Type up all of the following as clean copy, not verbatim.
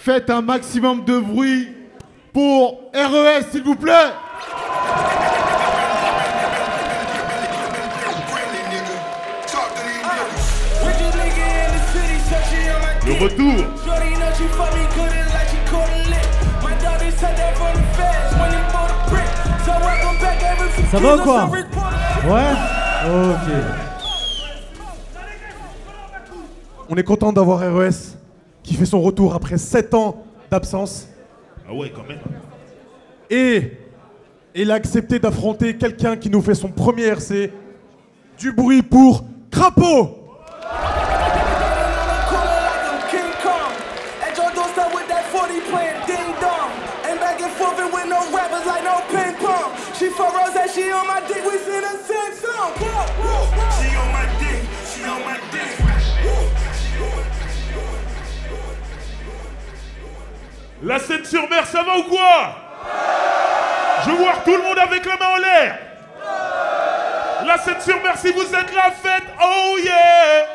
faites un maximum de bruit pour RES, s'il vous plaît. Le retour. Ça va ou quoi? Ouais. Ok. On est content d'avoir RES qui fait son retour après 7 ans d'absence. Ah ouais, quand même. Et il a accepté d'affronter quelqu'un qui nous fait son premier RC. Du bruit pour Crapaud. La Seine-sur-Mer, ça va ou quoi? Je veux voir tout le monde avec la main en l'air. La Seine-sur-Mer, si vous êtes là, faites oh yeah.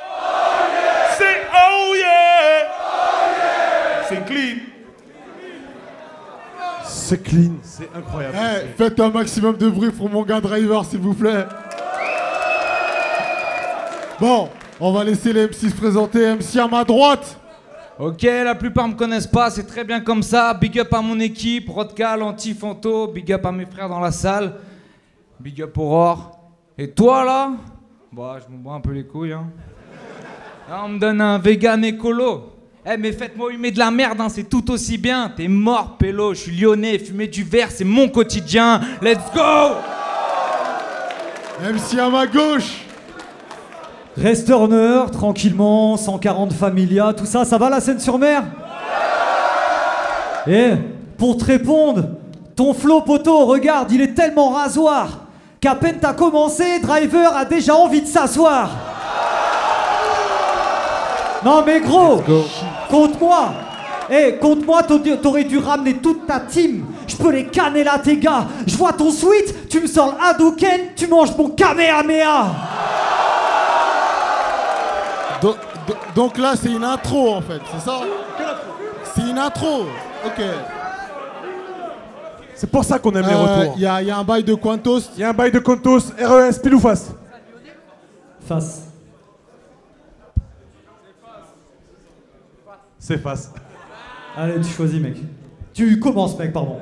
C'est oh yeah. C'est clean. C'est clean, c'est incroyable. Hey, faites un maximum de bruit pour mon gars Driver, s'il vous plaît. Bon, on va laisser les MC se présenter. MC à ma droite. Ok, la plupart me connaissent pas, c'est très bien comme ça. Big up à mon équipe, Rodcal, Anti-Fanto, big up à mes frères dans la salle. Big up Aurore. Et toi là? Bah, je me bats un peu les couilles, hein. Là, on me donne un vegan écolo. Eh, mais faites-moi humer de la merde, hein, c'est tout aussi bien. T'es mort, pélo, je suis lyonnais, fumer du verre, c'est mon quotidien. Let's go! MC à ma gauche. Resturner, tranquillement, 140 Familia, tout ça, ça va la Seine-sur-Mer? Eh, pour te répondre, ton flow poteau, regarde, il est tellement rasoir qu'à peine t'as commencé, Driver a déjà envie de s'asseoir. Non mais gros, compte-moi. Eh, compte-moi, t'aurais dû ramener toute ta team. Je peux les canner là, tes gars. Je vois ton sweat, tu me sors le Hadouken, tu manges mon Kamehameha. Donc là, c'est une intro en fait, c'est ça? C'est une intro, ok. C'est pour ça qu'on aime les retours. Il y a un bail de Quantos. Il y a un bail de Quantos, RES, pile ou face? Face. C'est face. Allez, tu choisis, mec. Tu commences, mec, pardon.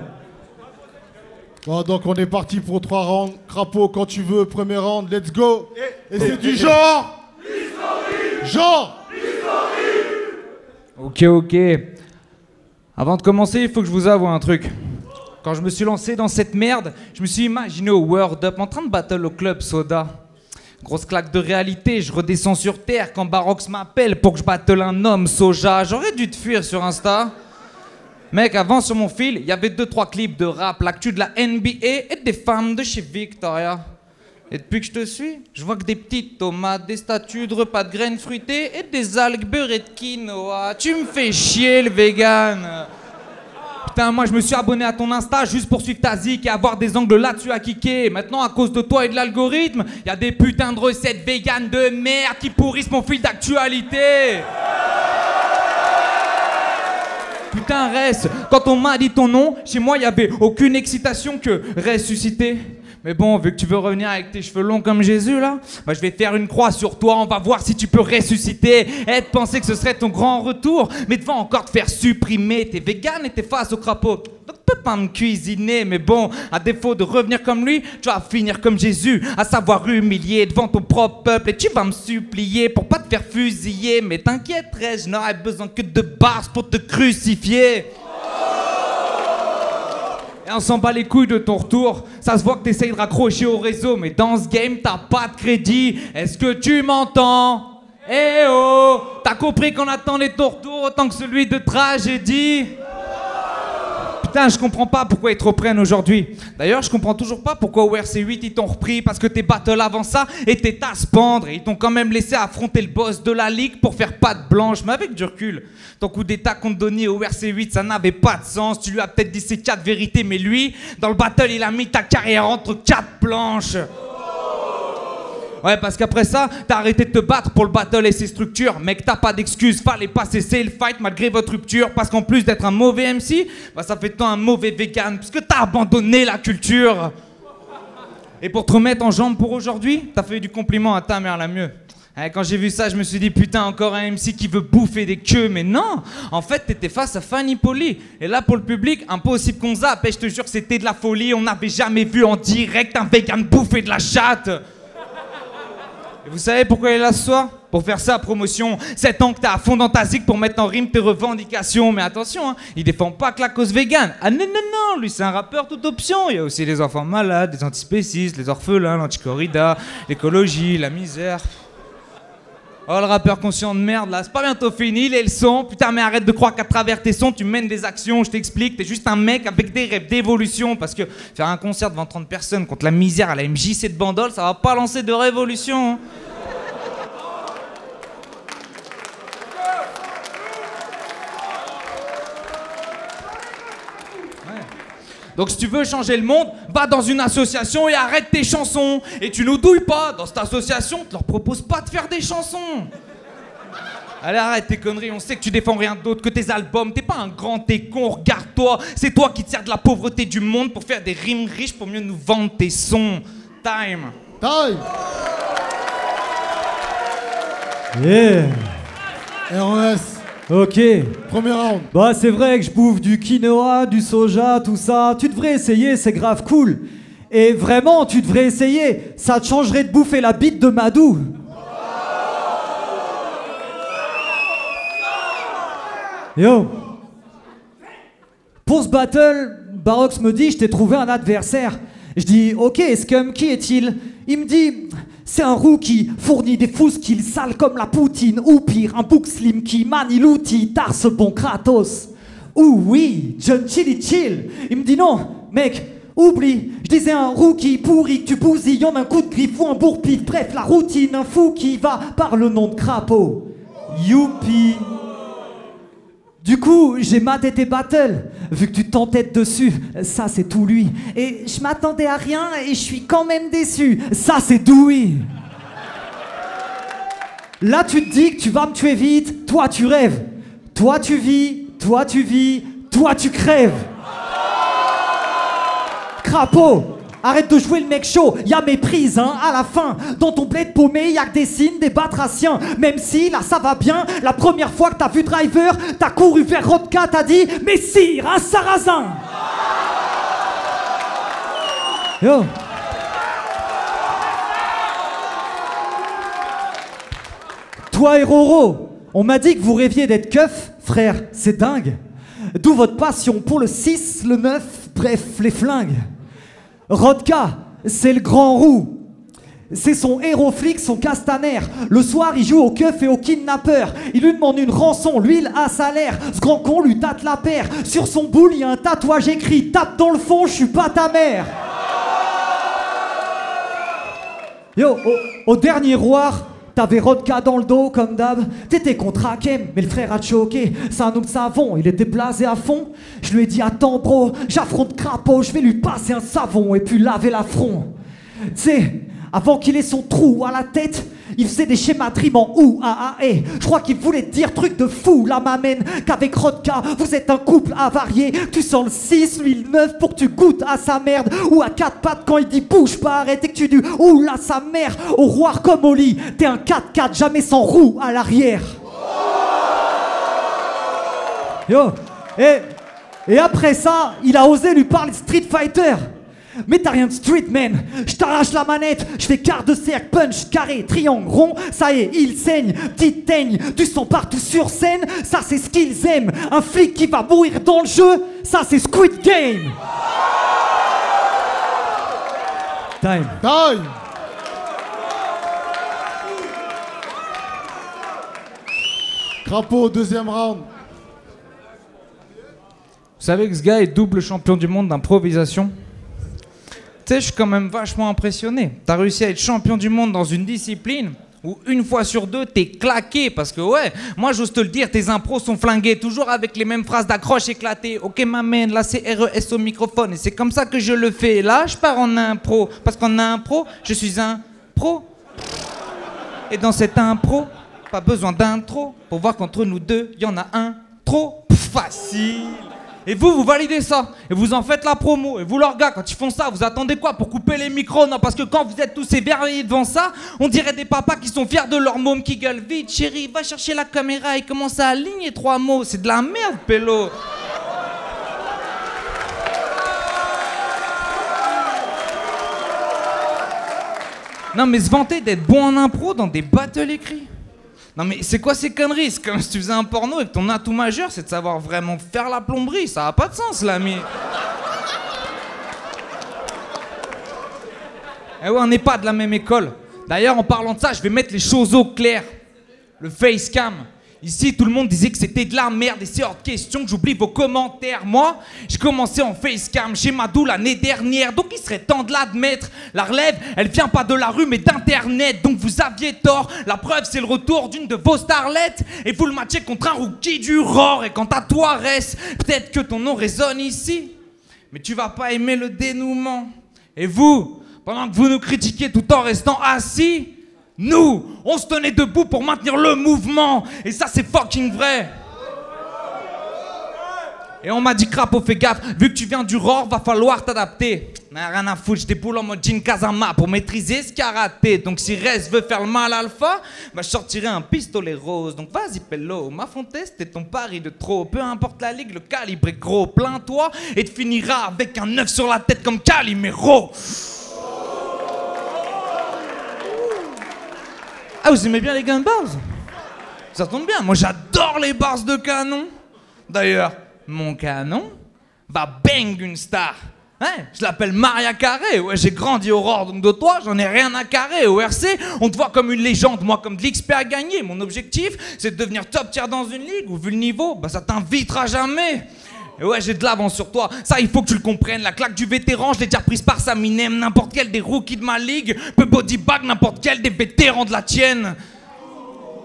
Bon, donc on est parti pour 3 rounds. Crapaud, quand tu veux, premier round, let's go. Et c'est du genre. Genre. Ok. Avant de commencer, il faut que je vous avoue un truc. Quand je me suis lancé dans cette merde, je me suis imaginé au World Up en train de battle au club Soda. Grosse claque de réalité, je redescends sur terre quand Barox m'appelle pour que je battle un homme soja. J'aurais dû te fuir sur Insta. Mec, avant sur mon fil, il y avait 2-3 clips de rap, l'actu de la NBA et des femmes de chez Victoria. Et depuis que je te suis, je vois que des petites tomates, des statues de repas de graines fruitées et des algues beurrées de quinoa. Tu me fais chier, le vegan. Putain, moi je me suis abonné à ton Insta juste pour suivre ta zik et avoir des angles là-dessus à kicker. Maintenant, à cause de toi et de l'algorithme, y a des putains de recettes véganes de merde qui pourrissent mon fil d'actualité. Putain, Res, quand on m'a dit ton nom, chez moi y avait aucune excitation que ressusciter. Mais bon, vu que tu veux revenir avec tes cheveux longs comme Jésus, là, bah, je vais faire une croix sur toi, on va voir si tu peux ressusciter. Et de penser que ce serait ton grand retour, mais devant encore te faire supprimer. T'es vegan et t'es face au crapaud. Donc tu peux pas me cuisiner, mais bon, à défaut de revenir comme lui, tu vas finir comme Jésus, à savoir humilier devant ton propre peuple. Et tu vas me supplier pour pas te faire fusiller. Mais t'inquiète, je n'aurai besoin que de bars pour te crucifier. Et on s'en bat les couilles de ton retour. Ça se voit que t'essayes de raccrocher au réseau, mais dans ce game, t'as pas de crédit. Est-ce que tu m'entends? Eh oh! T'as compris qu'on attendait ton retour autant que celui de tragédie? Putain, je comprends pas pourquoi ils te reprennent aujourd'hui. D'ailleurs, je comprends toujours pas pourquoi au RC8 ils t'ont repris, parce que tes battles avant ça étaient à se pendre et ils t'ont quand même laissé affronter le boss de la ligue pour faire patte blanche. Mais avec du recul, ton coup d'état contre Donny au RC8, ça n'avait pas de sens. Tu lui as peut-être dit ses 4 vérités, mais lui, dans le battle, il a mis ta carrière entre 4 planches. Ouais, parce qu'après ça, t'as arrêté de te battre pour le battle et ses structures. Mec, t'as pas d'excuses, fallait pas cesser le fight malgré votre rupture. Parce qu'en plus d'être un mauvais MC, bah ça fait de toi un mauvais vegan, puisque t'as abandonné la culture. Et pour te remettre en jambe pour aujourd'hui, t'as fait du compliment à ta mère la mieux. Quand j'ai vu ça, je me suis dit, putain, encore un MC qui veut bouffer des queues. Mais non, en fait, t'étais face à Fanny Poli. Et là, pour le public, impossible qu'on zappe. Et je te jure que c'était de la folie. On n'avait jamais vu en direct un vegan bouffer de la chatte. Et vous savez pourquoi il est là ce soir? Pour faire sa promotion. 7 ans que t'es à fond dans ta zig pour mettre en rime tes revendications. Mais attention, hein, il défend pas que la cause végane. Ah non, non, non, lui c'est un rappeur toute option. Il y a aussi les enfants malades, les antispécistes, les orphelins, l'anticorrida, l'écologie, la misère. Oh le rappeur conscient de merde là, c'est pas bientôt fini les leçons. Putain mais arrête de croire qu'à travers tes sons tu mènes des actions. Je t'explique, t'es juste un mec avec des rêves d'évolution. Parce que faire un concert devant 30 personnes contre la misère à la MJC de Bandol, ça va pas lancer de révolution, hein. Donc si tu veux changer le monde, va dans une association et arrête tes chansons. Et tu nous douilles pas, dans cette association, tu leur proposes pas de faire des chansons. Allez arrête tes conneries, on sait que tu défends rien d'autre que tes albums. T'es pas un grand, t'es con, regarde-toi. C'est toi qui te sers de la pauvreté du monde pour faire des rimes riches pour mieux nous vendre tes sons. Time. Time. Yeah. ROS. Ok. Premier round. Bah c'est vrai que je bouffe du quinoa, du soja, tout ça. Tu devrais essayer, c'est grave cool. Et vraiment, tu devrais essayer. Ça te changerait de bouffer la bite de Madou. Yo. Pour ce battle, Barox me dit, je t'ai trouvé un adversaire. Je dis, ok, Scum, qui est-il? Il me dit, c'est un rookie, fournit des fous skills sales comme la poutine, ou pire, un bouc slim qui manie l'outil, tard ce bon Kratos. Ouh oui, John Chili Chill. Il me dit non, mec, oublie. Je disais un rookie pourri, tu bousilles en un coup de griffe ou un bourre-pif. Bref, la routine, un fou qui va par le nom de crapaud. Youpi. Du coup, j'ai maté tes battles, vu que tu t'entêtes dessus, ça c'est tout lui. Et je m'attendais à rien et je suis quand même déçu, ça c'est Dewey. Là tu te dis que tu vas me tuer vite, toi tu rêves. Toi tu vis, toi tu vis, toi tu crèves. Crapaud, arrête de jouer le mec chaud, y'a méprise hein, à la fin. Dans ton bled paumé, y'a que des signes des batraciens. Même si là ça va bien, la première fois que t'as vu Driver, t'as couru vers Rodka, t'as dit mais sire, un sarrasin. Yo. Toi et Roro, on m'a dit que vous rêviez d'être keuf, frère, c'est dingue. D'où votre passion pour le 6, le 9, bref, les flingues. Rodka, c'est le grand roux. C'est son héros flic, son castaner. Le soir, il joue au keuf et au kidnappeur. Il lui demande une rançon, lui, il a salaire. Ce grand con lui tâte la paire. Sur son boule, il y a un tatouage écrit « Tape dans le fond, je suis pas ta mère ». Yo, au dernier roi, t'avais Rodka dans le dos, comme d'hab. T'étais contre Hakem, mais le frère a choqué. C'est un nous le savons, il était blasé à fond. Je lui ai dit, attends bro, j'affronte Crapaud, je vais lui passer un savon et puis laver l'affront. Tu sais, avant qu'il ait son trou à la tête, il faisait des schémas de rime en ou, a, et. Je crois qu'il voulait te dire truc de fou, là m'amène. Qu'avec Rodka, vous êtes un couple avarié. Tu sens le 6, lui le 9 pour que tu goûtes à sa merde. Ou à 4 pattes quand il dit bouge pas, arrête et que tu dis ouh là sa mère. Au roi comme au lit, t'es un 4x4 jamais sans roue à l'arrière. Yo, et après ça, il a osé lui parler de Street Fighter. Mais t'as rien de street man, je t'arrache la manette, je fais quart de cercle, punch, carré, triangle, rond, ça y est, il saigne, petite teigne, du sang partout sur scène, ça c'est ce qu'ils aiment, un flic qui va mourir dans le jeu, ça c'est Squid Game. Time. Time. Crapaud, deuxième round. Vous savez que ce gars est double champion du monde d'improvisation? Tu sais, je suis quand même vachement impressionné. T'as réussi à être champion du monde dans une discipline où une fois sur deux, t'es claqué. Parce que ouais, moi j'ose te le dire, tes impros sont flingués. Toujours avec les mêmes phrases d'accroche éclatées. Ok ma man, là c'est RES au microphone. Et c'est comme ça que je le fais. Là, je pars en impro. Parce qu'en impro, je suis un pro. Et dans cette impro, pas besoin d'intro pour voir qu'entre nous deux, y en a un trop facile. Et vous validez ça, et vous en faites la promo. Et vous, leurs gars, quand ils font ça, vous attendez quoi pour couper les micros? Non, parce que quand vous êtes tous émerveillés devant ça, on dirait des papas qui sont fiers de leur môme qui gueule vite. Chérie, va chercher la caméra et commence à aligner 3 mots. C'est de la merde, pélo. Non, mais se vanter d'être bon en impro dans des battles écrits. Non mais c'est quoi ces conneries? C'est comme si tu faisais un porno et que ton atout majeur c'est de savoir vraiment faire la plomberie. Ça a pas de sens, l'ami. Eh ouais, on n'est pas de la même école. D'ailleurs, en parlant de ça, je vais mettre les choses au clair. Le facecam. Ici, tout le monde disait que c'était de la merde et c'est hors de question que j'oublie vos commentaires. Moi, j'ai commencé en facecam chez Madou l'année dernière, donc il serait temps de l'admettre. La relève, elle vient pas de la rue mais d'internet, donc vous aviez tort. La preuve, c'est le retour d'une de vos starlettes et vous le matchez contre un rookie du Roar. Et quant à toi, Ress, peut-être que ton nom résonne ici, mais tu vas pas aimer le dénouement. Et vous, pendant que vous nous critiquez tout en restant assis, nous, on se tenait debout pour maintenir le mouvement. Et ça, c'est fucking vrai. Et on m'a dit, Crapo, fais gaffe. Vu que tu viens du Roar, va falloir t'adapter. N'a rien à foutre, je déboule en mode Jin Kazama pour maîtriser ce karaté. Donc si Rez veut faire le mal à Alpha, bah je sortirai un pistolet rose. Donc vas-y, Pello, ma fontaine, c'était ton pari de trop. Peu importe la ligue, le calibre est gros. Plains-toi et tu finiras avec un œuf sur la tête comme Calimero. Ah, vous aimez bien les gun bars? Ça tombe bien, moi j'adore les bars de canon. D'ailleurs, mon canon va bang une star. Hein, je l'appelle Maria Carré. Ouais, j'ai grandi au Roar, donc de toi, j'en ai rien à carrer. Au RC, on te voit comme une légende, moi comme de l'XP à gagner. Mon objectif, c'est de devenir top tier dans une ligue où, vu le niveau, bah ça t'invitera jamais. Et ouais, j'ai de l'avance sur toi, ça il faut que tu le comprennes. La claque du vétéran, je l'ai déjà prise par Saminem. N'importe quel des rookies de ma ligue peut bodybag n'importe quel des vétérans de la tienne.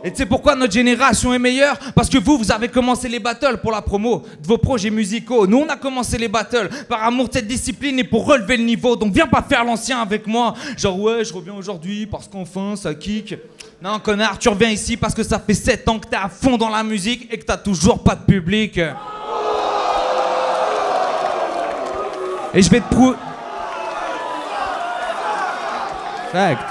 Et tu sais pourquoi notre génération est meilleure? Parce que vous avez commencé les battles pour la promo de vos projets musicaux. Nous, on a commencé les battles par amour de cette discipline et pour relever le niveau. Donc viens pas faire l'ancien avec moi. Genre ouais, je reviens aujourd'hui parce qu'enfin ça kick. Non connard, tu reviens ici parce que ça fait 7 ans que t'es à fond dans la musique et que t'as toujours pas de public. Et je vais te prouver... Fact.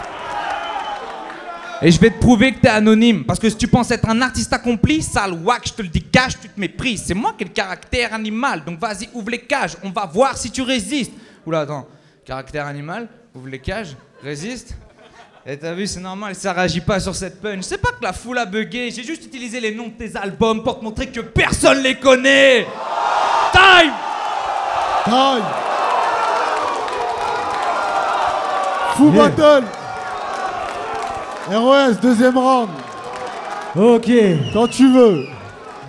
Et je vais te prouver que t'es anonyme. Parce que si tu penses être un artiste accompli, sale wack, je te le dis cash, tu te méprises. C'est moi qui ai le caractère animal. Donc vas-y, ouvre les cages. On va voir si tu résistes. Oula, attends. Caractère animal, ouvre les cages, résiste. Et t'as vu, c'est normal, ça réagit pas sur cette punch. C'est pas que la foule a bugué. J'ai juste utilisé les noms de tes albums pour te montrer que personne les connaît. Time! Time! Fou battle! ROS, deuxième round. Ok. Quand tu veux.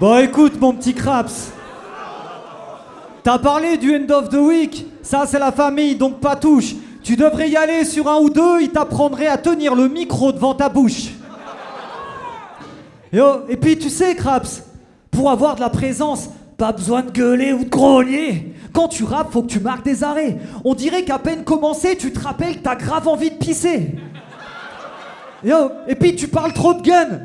Bon, écoute, mon petit Craps. T'as parlé du end of the week. Ça, c'est la famille, donc pas touche. Tu devrais y aller sur un ou deux, ils t'apprendraient à tenir le micro devant ta bouche. Et puis, tu sais, Craps, pour avoir de la présence, pas besoin de gueuler ou de grogner. Quand tu rappes, faut que tu marques des arrêts. On dirait qu'à peine commencé, tu te rappelles que t'as grave envie de pisser. Et puis tu parles trop de gun.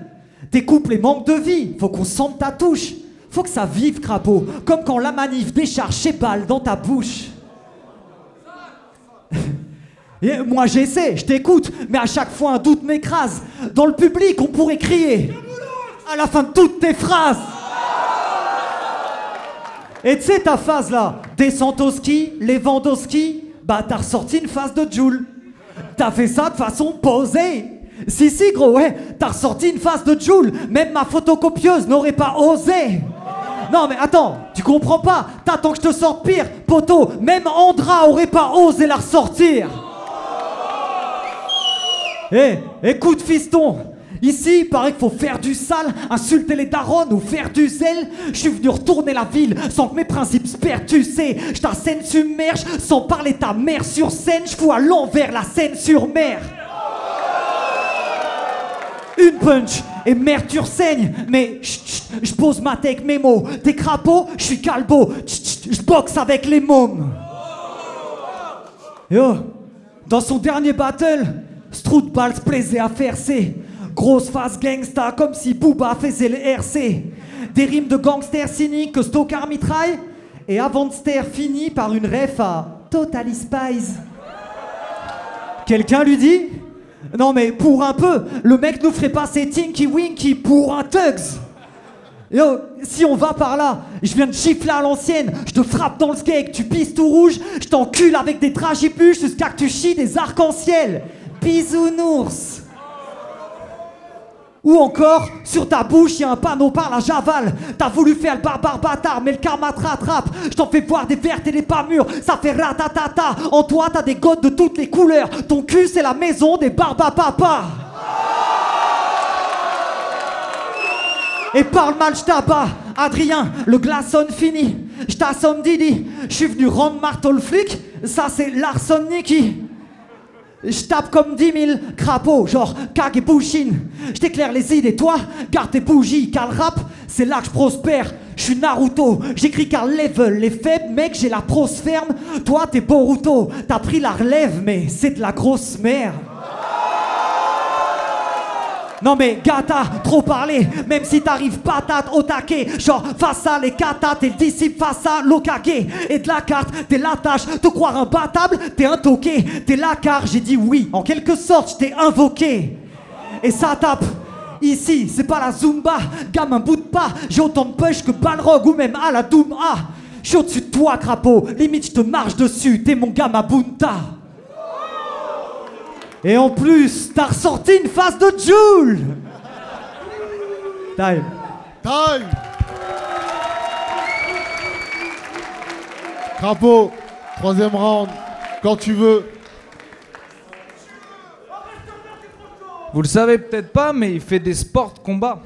Tes couples et manque de vie. Faut qu'on sente ta touche. Faut que ça vive, Crapaud. Comme quand la manif décharge ses balles dans ta bouche. Et moi j'essaie, je t'écoute, mais à chaque fois un doute m'écrase. Dans le public, on pourrait crier à la fin de toutes tes phrases. Et tu sais ta phase là, descente au ski, Lewandowski, bah t'as ressorti une phase de Joule. T'as fait ça de façon posée. Si gros, ouais, t'as ressorti une phase de Joule. Même ma photocopieuse n'aurait pas osé. Non mais attends, tu comprends pas. T'attends que je te sorte pire, poteau. Même Andra aurait pas osé la ressortir. Écoute fiston. Ici, il paraît qu'il faut faire du sale, insulter les darons ou faire du zèle. Je suis venu retourner la ville sans que mes principes se perdent, tu sais. Je t'assène submerge sans parler ta mère sur scène. Je fous à l'envers la scène sur mer. Une punch et merde tu saignes. Mais je pose ma tech mes mots. T'es crapaud, je suis calbo. Je boxe avec les mômes. Yo, dans son dernier battle, Stroutball se plaisait à faire ses Grosse face gangsta comme si Booba faisait le RC. Des rimes de gangsters cyniques que Stockard mitraille. Et avant de se taire finit par une ref à Totally Spies. Quelqu'un lui dit: non mais pour un peu, le mec nous ferait passer Tinky Winky pour un Tugs. Yo, si on va par là, je viens de gifler à l'ancienne, je te frappe dans le skate, tu pisses tout rouge, je t'encule avec des tragipluches jusqu'à que tu chies des arcs-en-ciel. Bisounours. Ou encore, sur ta bouche, y a un panneau par la Javal. T'as voulu faire le barbare bâtard, mais le karma te rattrape. Je t'en fais voir des vertes et des pas mûres, ça fait ratatata. En toi, t'as des godes de toutes les couleurs. Ton cul, c'est la maison des barbapapas. Et parle mal, je t'abats. Adrien, le glaçon fini. Je t'assomme Didi. Je suis venu rendre marteau le flic. Ça, c'est l'arson Niki. Je tape comme 10 000 crapauds, genre Kag et Pouchine. Je t'éclaire les idées, toi, garde tes bougies, car le rap, c'est là que je prospère. Je suis Naruto, j'écris car level, les faibles, mec, j'ai la prose ferme. Toi, t'es Boruto, t'as pris la relève, mais c'est de la grosse merde. Non mais gata, trop parlé, même si t'arrives patate au taquet. Genre face à les katas, t'es le disciple face à l'Okage. Et de la carte, t'es la tâche, te croire imbattable, t'es un toqué. T'es la car, j'ai dit oui, en quelque sorte, je t'ai invoqué. Et ça tape, ici, c'est pas la Zumba, gamin bout de pas. J'ai autant de push que Balrog ou même à la Doom. Ah, je suis au-dessus de toi crapaud, limite je te marche dessus, t'es mon gamin Bunta. Et en plus, t'as ressorti une face de Joule. Time. Time. Crapaud, troisième round, quand tu veux. Vous le savez peut-être pas, mais il fait des sports de combat.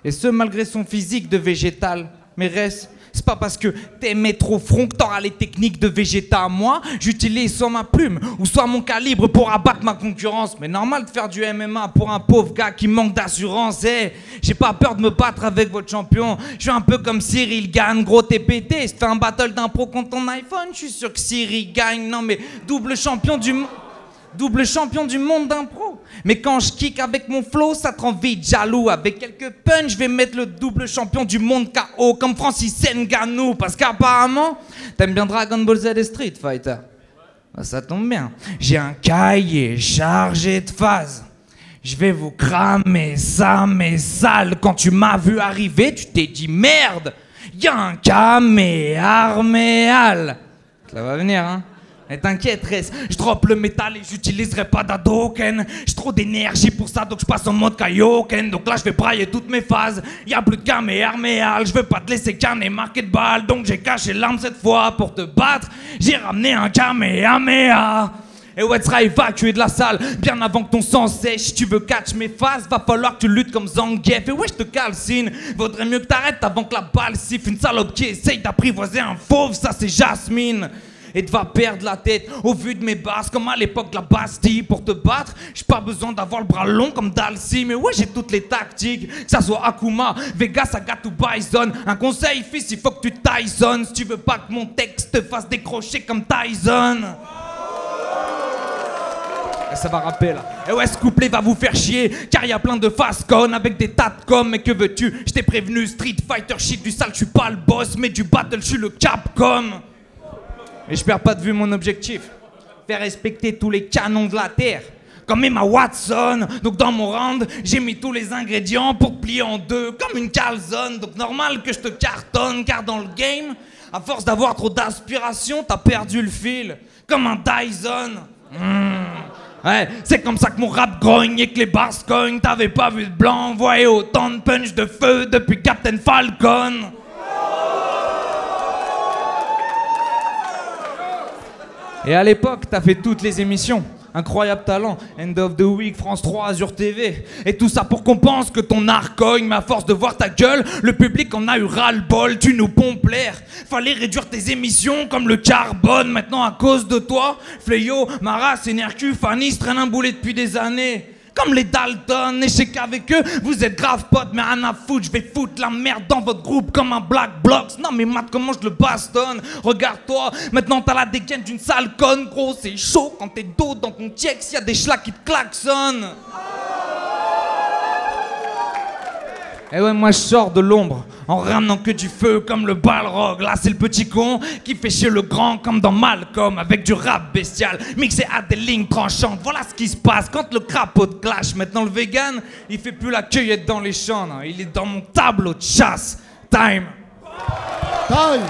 Et ce, malgré son physique de végétal. Mais reste, c'est pas parce que t'aimais trop front que t'auras les techniques de Vegeta. Moi, j'utilise soit ma plume ou soit mon calibre pour abattre ma concurrence. Mais normal de faire du MMA pour un pauvre gars qui manque d'assurance. J'ai pas peur de me battre avec votre champion. Je suis un peu comme Cyril gagne, gros t'es pété. Si tu fais un battle d'impro contre ton iPhone, je suis sûr que Cyril gagne. Non mais double champion du monde d'impro. Mais quand je kick avec mon flow, ça te rend vite jaloux. Avec quelques punch, je vais mettre le double champion du monde KO comme Francis Ngannou. Parce qu'apparemment, t'aimes bien Dragon Ball Z et Street Fighter. Bah, ça tombe bien. J'ai un cahier chargé de phases. Je vais vous cramer ça, mes sales. Quand tu m'as vu arriver, tu t'es dit merde, y'a un Kamehameha. Ça va venir, hein. Et t'inquiète, reste, je drop le métal et j'utiliserai pas d'Hadoken. J'ai trop d'énergie pour ça, donc je passe en mode Kaioken. Donc là, je vais brailler toutes mes phases. Y'a plus de Kamehameha, je veux pas te laisser canner marquer de balle. Donc j'ai caché l'arme cette fois pour te battre. J'ai ramené un Kamehameha. Et ouais, tu seras évacué de la salle bien avant que ton sang sèche. Si tu veux catch mes phases, va falloir que tu luttes comme Zangief. Et ouais, je te calcine, vaudrait mieux que t'arrêtes avant que la balle siffle. Une salope qui essaye d'apprivoiser un fauve, ça c'est Jasmine. Et tu vas perdre la tête au vu de mes basses, comme à l'époque de la Bastille. Pour te battre, j'ai pas besoin d'avoir le bras long comme Dalcy. Mais ouais, j'ai toutes les tactiques, que ça soit Akuma, Vega, Sagat ou Bison. Un conseil, fils, il faut que tu Tyson. Si tu veux pas que mon texte te fasse décrocher comme Tyson. Et ça va rapper là. Et ouais, ce couplet va vous faire chier, car y a plein de fast con avec des tas de com. Mais que veux-tu, je t'ai prévenu, Street Fighter shit du sale, je suis pas le boss, mais du battle, je suis le Capcom. Et je perds pas de vue mon objectif, faire respecter tous les canons de la terre, comme Emma Watson. Donc dans mon round, j'ai mis tous les ingrédients pour te plier en deux, comme une calzone. Donc normal que je te cartonne, car dans le game, à force d'avoir trop d'aspiration, t'as perdu le fil, comme un Dyson. Ouais, c'est comme ça que mon rap grogne et que les bars cognent. T'avais pas vu de blanc envoyer autant de punch de feu depuis Captain Falcon. Et à l'époque, t'as fait toutes les émissions. Incroyable talent, End of the Week, France 3, Azur TV. Et tout ça pour qu'on pense que ton art cogne. Mais à force de voir ta gueule, le public en a eu ras-le-bol. Tu nous pompes l'air. Fallait réduire tes émissions comme le carbone. Maintenant à cause de toi, Fléau, Maras, NRQ, Fanny se traînent un boulet depuis des années. Comme les Dalton, et je sais qu'avec eux, vous êtes grave potes, mais rien à foutre, je vais foutre la merde dans votre groupe comme un Black Blocks. Non mais Matt, comment je le bastonne? Regarde-toi, maintenant t'as la dégaine d'une sale conne, gros, c'est chaud quand t'es dos dans ton check, s'il y a des schlacs qui te klaxonnent. Eh ouais, moi je sors de l'ombre en ramenant que du feu comme le Balrog. Là c'est le petit con qui fait chier le grand comme dans Malcolm avec du rap bestial mixé à des lignes tranchantes. Voilà ce qui se passe quand le crapaud te clash. Maintenant le vegan, il fait plus la cueillette dans les champs, non, il est dans mon tableau de chasse. Time. Time.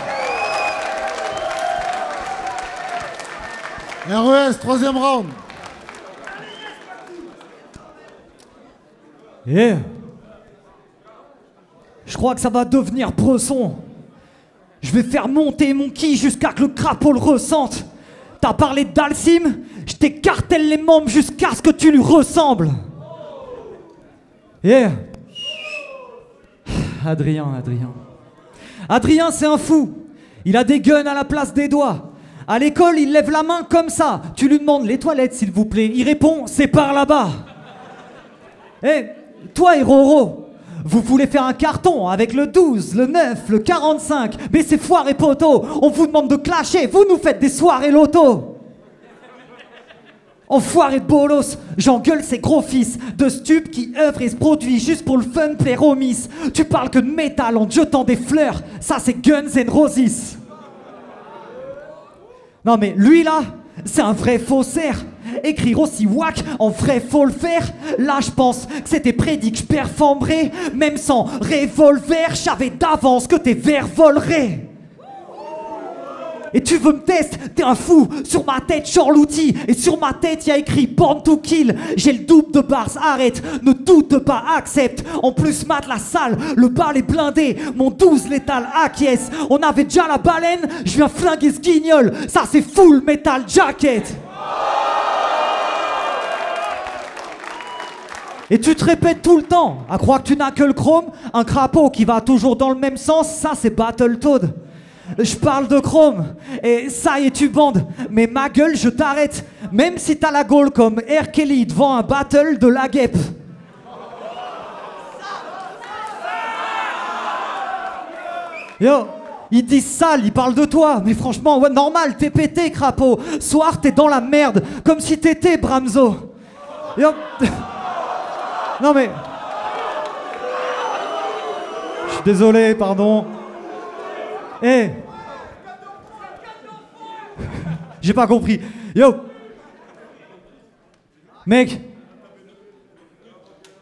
RES, troisième round. Yeah. Je crois que ça va devenir Bresson. Je vais faire monter mon ki jusqu'à que le crapaud le ressente. T'as parlé d'Alcim, je t'écartèle les membres jusqu'à ce que tu lui ressembles. Yeah. Adrien, c'est un fou. Il a des guns à la place des doigts. À l'école, il lève la main comme ça. Tu lui demandes les toilettes, s'il vous plaît. Il répond, c'est par là-bas. Eh, toi, Roro, vous voulez faire un carton avec le 12, le 9, le 45. Mais c'est foiré poteau. On vous demande de clasher. Vous nous faites des soirées loto. Enfoiré de bolos, j'engueule ces gros fils de stupes qui œuvrent et se produisent juste pour le fun plaire aux miss. Tu parles que de métal en te jetant des fleurs. Ça, c'est Guns N' Roses. Non mais lui là, c'est un vrai faussaire. Écrire aussi wack, en vrai faut le faire. Là je pense que c'était prédit que je performerais. Même sans revolver, je savais d'avance que tes vers voleraient. Et tu veux me tester, t'es un fou. Sur ma tête, genre l'outil. Et sur ma tête, y a écrit Born to Kill. J'ai le double de bars, arrête, ne doute pas, accepte. En plus, mate la salle, le bal est blindé. Mon 12 létal acquiesce. On avait déjà la baleine, je viens flinguer ce guignol. Ça, c'est full metal jacket. Et tu te répètes tout le temps, à croire que tu n'as que le chrome. Un crapaud qui va toujours dans le même sens, ça, c'est Battletoad. Je parle de chrome, et ça y est tu bandes, mais ma gueule je t'arrête, même si t'as la gaule comme R. Kelly devant un battle de la guêpe. Yo, ils disent sale, ils parlent de toi, mais franchement, ouais, normal, t'es pété crapaud, soir t'es dans la merde, comme si t'étais Bramzo. Yo. Non mais... Je suis désolé, pardon. Eh, j'ai pas compris. Yo, mec,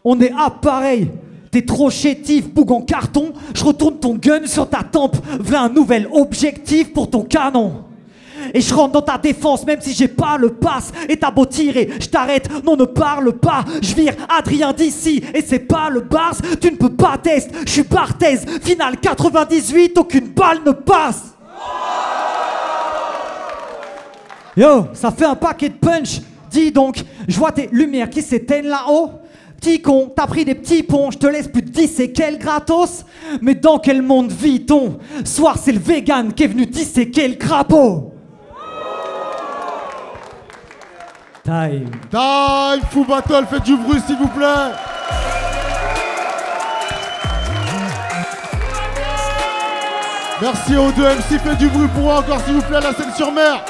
on est pareil. T'es trop chétif, boug en carton. Je retourne ton gun sur ta tempe. V'là un nouvel objectif pour ton canon. Et je rentre dans ta défense même si j'ai pas le pass. Et t'as beau tirer, je t'arrête, non ne parle pas. Je vire Adrien d'ici et c'est pas le bars. Tu ne peux pas tester, je suis Barthez. Finale 98, aucune balle ne passe. Yo, ça fait un paquet de punch. Dis donc, je vois tes lumières qui s'éteignent là-haut. Petit con, t'as pris des petits ponts, je te laisse plus de 10 et quel gratos. Mais dans quel monde vit-on? Soir c'est le vegan qui est venu disséquer le crapaud. Time. Time, Fou Battle, faites du bruit s'il vous plaît. Merci aux deux MC, faites du bruit pour moi encore s'il vous plaît, la scène sur mer.